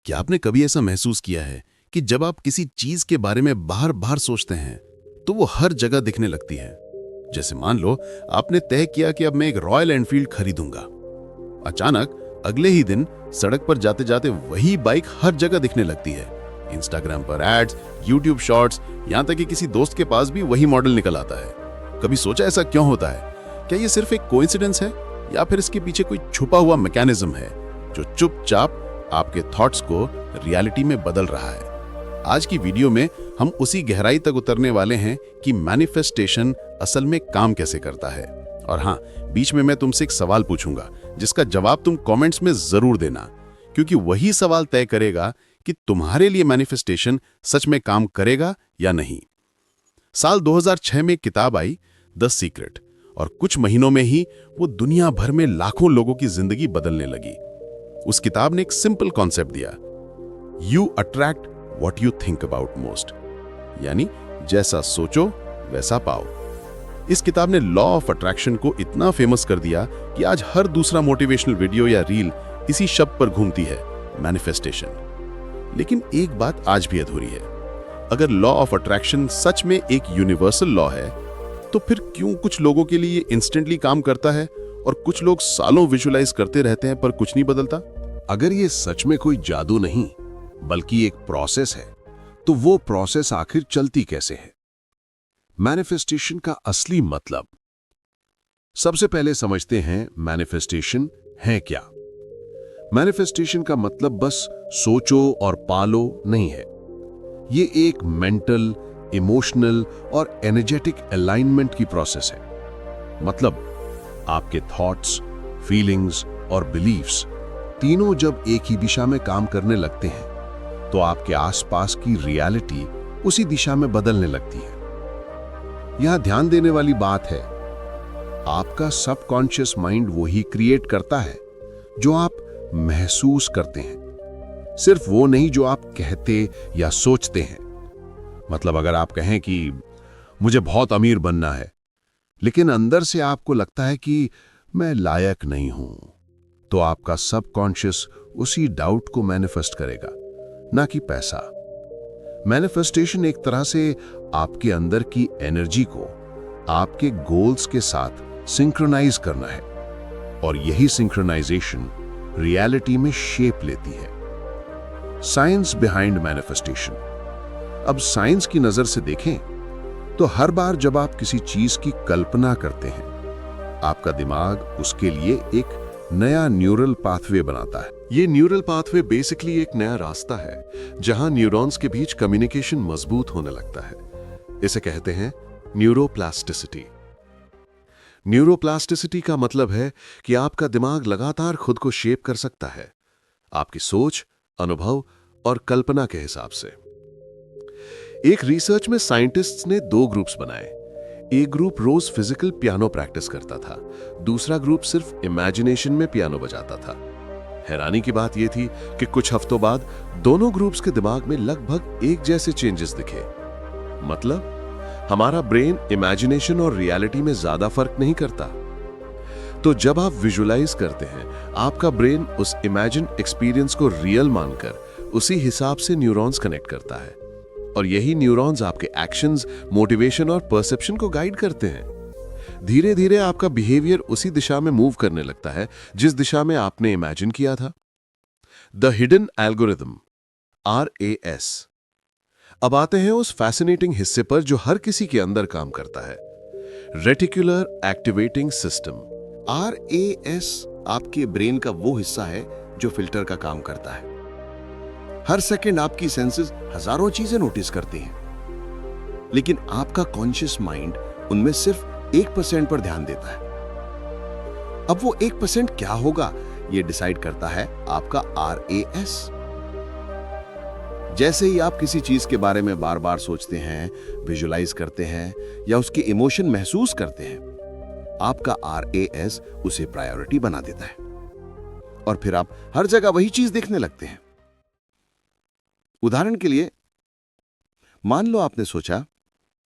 क्या आपने कभी ऐसा महसूस किया है कि जब आप किसी चीज के बारे में बार बार सोचते हैं तो वो हर जगह दिखने लगती है? जैसे मान लो आपने तय किया कि अब मैं एक रॉयल एनफील्ड खरीदूंगा। अचानक अगले ही दिन सड़क पर जाते जाते वही बाइक हर जगह दिखने लगती है। इंस्टाग्राम पर एड्स, यूट्यूब शॉर्ट्स, यहां तक कि किसी दोस्त के पास भी वही मॉडल निकल आता है। कभी सोचा ऐसा क्यों होता है? क्या ये सिर्फ एक कोइंसिडेंस है या फिर इसके पीछे कोई छुपा हुआ मैकेनिज्म है जो चुपचाप आपके थॉट्स को रियलिटी में बदल रहा है? आज की वीडियो में हम उसी गहराई तक उतरने वाले हैं कि मैनिफेस्टेशन असल में काम कैसे करता है। और हाँ, बीच में मैं तुमसे एक सवाल पूछूंगा जिसका जवाब तुम कमेंट्स में जरूर देना, क्योंकि वही सवाल तय करेगा कि तुम्हारे लिए मैनिफेस्टेशन सच में काम करेगा या नहीं। साल 2006 में किताब आई द सीक्रेट, और कुछ महीनों में ही वो दुनिया भर में लाखों लोगों की जिंदगी बदलने लगी। उस किताब ने एक सिंपल कॉन्सेप्ट दिया, you attract what you think about most, यानी जैसा सोचो वैसा पाओ। इस किताब ने लॉ ऑफ अट्रैक्शन को इतना फेमस कर दिया कि आज हर दूसरा मोटिवेशनल वीडियो या रील इसी शब्द पर घूमती है, मैनिफेस्टेशन। लेकिन एक बात आज भी अधूरी है। अगर लॉ ऑफ अट्रैक्शन सच में एक यूनिवर्सल लॉ है, तो फिर क्यों कुछ लोगों के लिए इंस्टेंटली काम करता है और कुछ लोग सालों विजुलाइज करते रहते हैं पर कुछ नहीं बदलता? अगर ये सच में कोई जादू नहीं बल्कि एक प्रोसेस है, तो वो प्रोसेस आखिर चलती कैसे है? मैनिफेस्टेशन का असली मतलब सबसे पहले समझते हैं। मैनिफेस्टेशन है क्या? मैनिफेस्टेशन का मतलब बस सोचो और पालो नहीं है। ये एक मेंटल, इमोशनल और एनर्जेटिक अलाइनमेंट की प्रोसेस है। मतलब आपके थॉट्स, फीलिंग्स और बिलीव्स तीनों जब एक ही दिशा में काम करने लगते हैं तो आपके आसपास की रियलिटी उसी दिशा में बदलने लगती है। यहां ध्यान देने वाली बात है, आपका सबकॉन्शियस माइंड वही क्रिएट करता है जो आप महसूस करते हैं, सिर्फ वो नहीं जो आप कहते या सोचते हैं। मतलब अगर आप कहें कि मुझे बहुत अमीर बनना है, लेकिन अंदर से आपको लगता है कि मैं लायक नहीं हूं, तो आपका सबकॉन्शियस उसी डाउट को मैनिफेस्ट करेगा, ना कि पैसा। मैनिफेस्टेशन एक तरह से आपके अंदर की एनर्जी को आपके गोल्स के साथ सिंक्रोनाइज करना है, और यही सिंक्रोनाइजेशन रियलिटी में शेप लेती है। Science behind manifestation. अब साइंस की नजर से देखें तो हर बार जब आप किसी चीज की कल्पना करते हैं, आपका दिमाग उसके लिए एक नया न्यूरल पाथवे बनाता है। ये न्यूरल पाथवे बेसिकली एक नया रास्ता है जहां न्यूरॉन्स के बीच कम्युनिकेशन मजबूत होने लगता है। इसे कहते हैं न्यूरोप्लास्टिसिटी। न्यूरोप्लास्टिसिटी का मतलब है कि आपका दिमाग लगातार खुद को शेप कर सकता है, आपकी सोच, अनुभव और कल्पना के हिसाब से। एक रिसर्च में साइंटिस्ट्स ने 2 ग्रुप्स बनाए। एक ग्रुप रोज फिजिकल पियानो प्रैक्टिस करता था, दूसरा ग्रुप सिर्फ इमेजिनेशन में पियानो बजाता था। हैरानी की बात यह थी कि कुछ हफ्तों बाद दोनों ग्रुप्स के दिमाग में लगभग एक जैसे चेंजेस दिखे। मतलब हमारा ब्रेन इमेजिनेशन और रियलिटी में ज्यादा फर्क नहीं करता। तो जब आप विजुलाइज करते हैं, आपका ब्रेन उस इमेजिन एक्सपीरियंस को रियल मानकर उसी हिसाब से न्यूरॉन्स कनेक्ट करता है, और यही न्यूरॉन्स आपके एक्शंस, मोटिवेशन और परसेप्शन को गाइड करते हैं। धीरे धीरे आपका बिहेवियर उसी दिशा में मूव करने लगता है जिस दिशा में आपने इमेजिन किया था। The hidden algorithm, RAS। अब आते हैं उस फैसिनेटिंग हिस्से पर जो हर किसी के अंदर काम करता है, रेटिकुलर एक्टिवेटिंग सिस्टम। RAS आपके ब्रेन का वो हिस्सा है जो फिल्टर का काम करता है। हर सेकंड आपकी सेंसेस हजारों चीजें नोटिस करती हैं, लेकिन आपका कॉन्शियस माइंड उनमें सिर्फ 1% पर ध्यान देता है। अब वो 1% क्या होगा, ये डिसाइड करता है आपका RAS। जैसे ही आप किसी चीज के बारे में बार बार सोचते हैं, विजुलाइज करते हैं या उसके इमोशन महसूस करते हैं, आपका RAS उसे प्रायोरिटी बना देता है, और फिर आप हर जगह वही चीज देखने लगते हैं। उदाहरण के लिए, मान लो आपने सोचा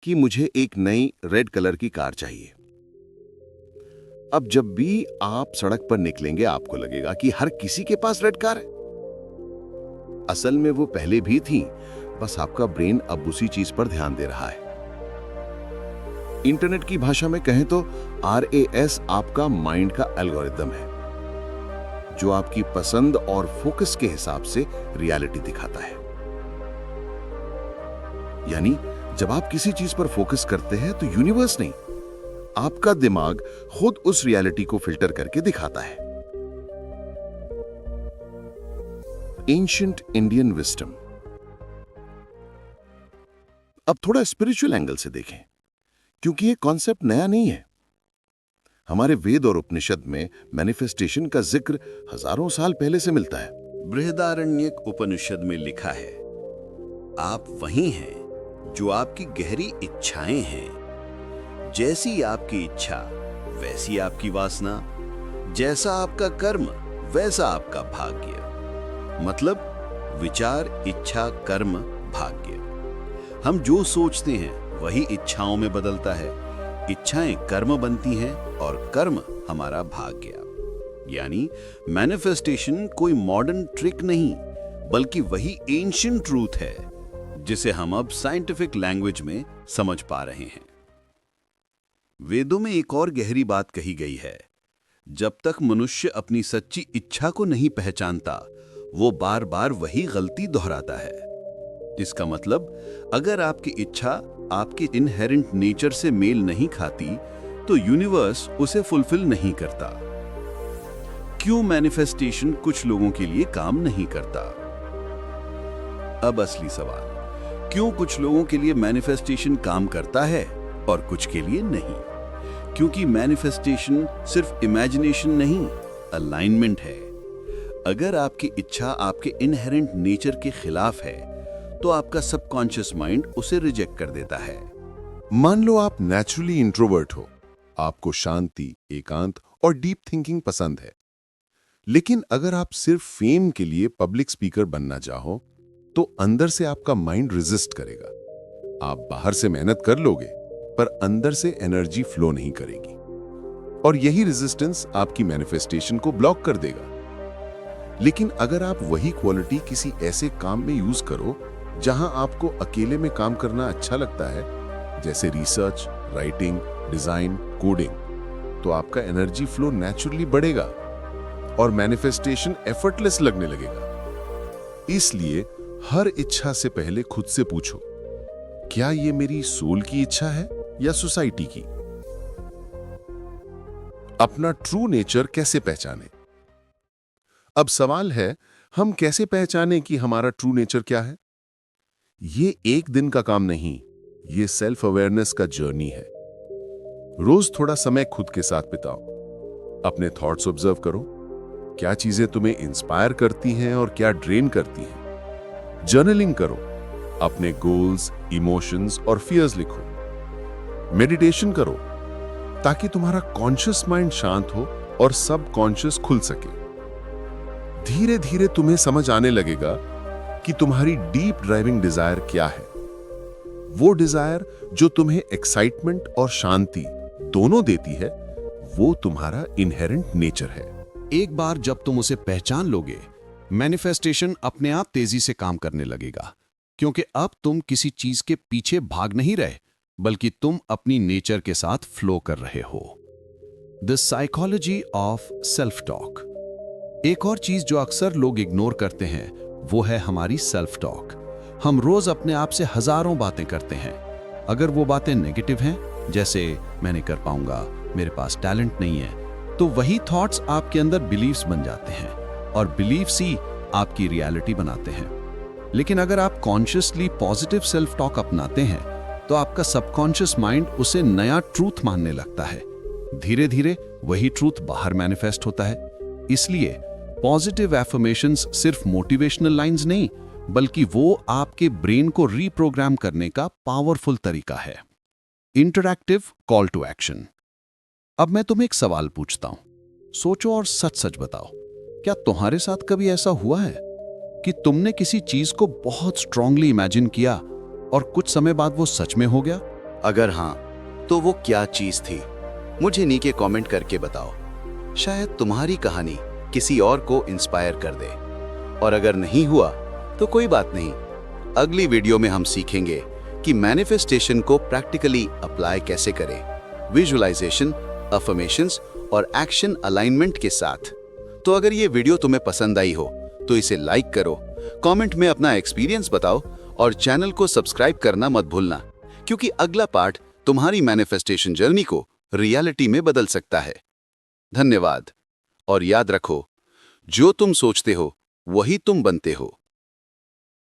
कि मुझे एक नई रेड कलर की कार चाहिए। अब जब भी आप सड़क पर निकलेंगे, आपको लगेगा कि हर किसी के पास रेड कार है। असल में वो पहले भी थी, बस आपका ब्रेन अब उसी चीज पर ध्यान दे रहा है। इंटरनेट की भाषा में कहें तो RAS आपका माइंड का एल्गोरिदम है, जो आपकी पसंद और फोकस के हिसाब से रियलिटी दिखाता है। यानी जब आप किसी चीज पर फोकस करते हैं तो यूनिवर्स नहीं, आपका दिमाग खुद उस रियलिटी को फिल्टर करके दिखाता है। Ancient Indian wisdom. अब थोड़ा स्पिरिचुअल एंगल से देखें, क्योंकि ये कॉन्सेप्ट नया नहीं है। हमारे वेद और उपनिषद में मैनिफेस्टेशन का जिक्र हजारों साल पहले से मिलता है। बृहदारण्यक उपनिषद में लिखा है, आप वही हैं जो आपकी गहरी इच्छाएं हैं। जैसी आपकी इच्छा वैसी आपकी वासना, जैसा आपका कर्म वैसा आपका भाग्य। मतलब विचार, इच्छा, कर्म, भाग्य। हम जो सोचते हैं वही इच्छाओं में बदलता है, इच्छाएं कर्म बनती हैं और कर्म हमारा भाग्य। यानी मैनिफेस्टेशन कोई मॉडर्न ट्रिक नहीं, बल्कि वही एंशिएंट ट्रूथ है जिसे हम अब साइंटिफिक लैंग्वेज में समझ पा रहे हैं। वेदों में एक और गहरी बात कही गई है, जब तक मनुष्य अपनी सच्ची इच्छा को नहीं पहचानता, वो बार बार वही गलती दोहराता है। इसका मतलब, अगर आपकी इच्छा आपके इनहेरेंट नेचर से मेल नहीं खाती, तो यूनिवर्स उसे फुलफिल नहीं करता। क्यों मैनिफेस्टेशन कुछ लोगों के लिए काम नहीं करता? अब असली सवाल, क्यों कुछ लोगों के लिए मैनिफेस्टेशन काम करता है और कुछ के लिए नहीं? क्योंकि मैनिफेस्टेशन सिर्फ इमेजिनेशन नहीं, अलाइनमेंट है। अगर आपकी इच्छा आपके इनहेरेंट नेचर के खिलाफ है, तो आपका सबकॉन्शियस माइंड उसे रिजेक्ट कर देता है। मान लो आप नेचुरली इंट्रोवर्ट हो, आपको शांति, एकांत और डीप थिंकिंग पसंद है। लेकिन अगर आप सिर्फ फेम के लिए पब्लिक स्पीकर बनना चाहो, तो अंदर से आपका माइंड रेजिस्ट करेगा। आप बाहर से मेहनत कर लोगे, पर अंदर से एनर्जी फ्लो नहीं करेगी, और यही रेजिस्टेंस आपकी मैनिफेस्टेशन को ब्लॉक कर देगा। लेकिन अगर आप वही क्वालिटी किसी ऐसे काम में यूज करो जहां आपको अकेले में काम करना अच्छा लगता है, जैसे रिसर्च, राइटिंग, डिजाइन, कोडिंग, तो आपका एनर्जी फ्लो नेचुरली बढ़ेगा और मैनिफेस्टेशन एफर्टलेस लगने लगेगा। इसलिए हर इच्छा से पहले खुद से पूछो, क्या ये मेरी सोल की इच्छा है या सोसाइटी की? अपना ट्रू नेचर कैसे पहचाने? अब सवाल है, हम कैसे पहचाने कि हमारा ट्रू नेचर क्या है? ये एक दिन का काम नहीं, ये सेल्फ अवेयरनेस का जर्नी है। रोज थोड़ा समय खुद के साथ बिताओ, अपने थॉट्स ऑब्जर्व करो, क्या चीजें तुम्हें इंस्पायर करती हैं और क्या ड्रेन करती हैं। जर्नलिंग करो, अपने गोल्स, इमोशंस और फियर्स लिखो। मेडिटेशन करो, ताकि तुम्हारा कॉन्शियस माइंड शांत हो और सब कॉन्शियस खुल सके। धीरे धीरे तुम्हें समझ आने लगेगा कि तुम्हारी डीप ड्राइविंग डिजायर क्या है। वो डिजायर जो तुम्हें एक्साइटमेंट और शांति दोनों देती है, वो तुम्हारा इनहेरेंट नेचर है। एक बार जब तुम उसे पहचान लोगे, मैनिफेस्टेशन अपने आप तेजी से काम करने लगेगा, क्योंकि अब तुम किसी चीज के पीछे भाग नहीं रहे, बल्कि तुम अपनी नेचर के साथ फ्लो कर रहे हो। The psychology of self talk. एक और चीज जो अक्सर लोग इग्नोर करते हैं, वो है हमारी सेल्फ टॉक। हम रोज अपने आप से हजारों बातें करते हैं। अगर वो बातें नेगेटिव हैं, जैसे मैं नहीं कर पाऊंगा, मेरे पास टैलेंट नहीं है, तो वही थॉट्स आपके अंदर बिलीव्स बन जाते हैं और बिलीव्स ही आपकी रियलिटी बनाते हैं। लेकिन अगर आप कॉन्शियसली पॉजिटिव सेल्फ टॉक अपनाते हैं, तो आपका सबकॉन्शियस माइंड उसे नया ट्रूथ मानने लगता है। धीरे धीरे वही ट्रूथ बाहर मैनिफेस्ट होता है। इसलिए पॉजिटिव एफर्मेशंस सिर्फ मोटिवेशनल लाइंस नहीं, बल्कि वो आपके ब्रेन को रीप्रोग्राम करने का पावरफुल तरीका है। Interactive call to action. अब मैं तुम्हें एक सवाल पूछता हूं, सोचो और सच सच बताओ, क्या तुम्हारे साथ कभी ऐसा हुआ है कि तुमने किसी चीज को बहुत स्ट्रांगली इमेजिन किया और कुछ समय बाद वो सच में हो गया? अगर हाँ, तो वो क्या चीज थी? मुझे नीचे कमेंट करके बताओ। शायद तुम्हारी कहानी किसी और को इंस्पायर कर दे। और अगर नहीं हुआ, तो कोई बात नहीं, अगली वीडियो में हम सीखेंगे कि मैनिफेस्टेशन को प्रैक्टिकली अप्लाई कैसे करें, विजुअलाइजेशन, अफर्मेशंस और एक्शन अलाइनमेंट के साथ। तो अगर ये वीडियो तुम्हें पसंद आई हो तो इसे लाइक करो, कमेंट में अपना एक्सपीरियंस बताओ और चैनल को सब्सक्राइब करना मत भूलना, क्योंकि अगला पार्ट तुम्हारी मैनिफेस्टेशन जर्नी को रियलिटी में बदल सकता है। धन्यवाद और याद रखो, जो तुम सोचते हो वही तुम बनते हो।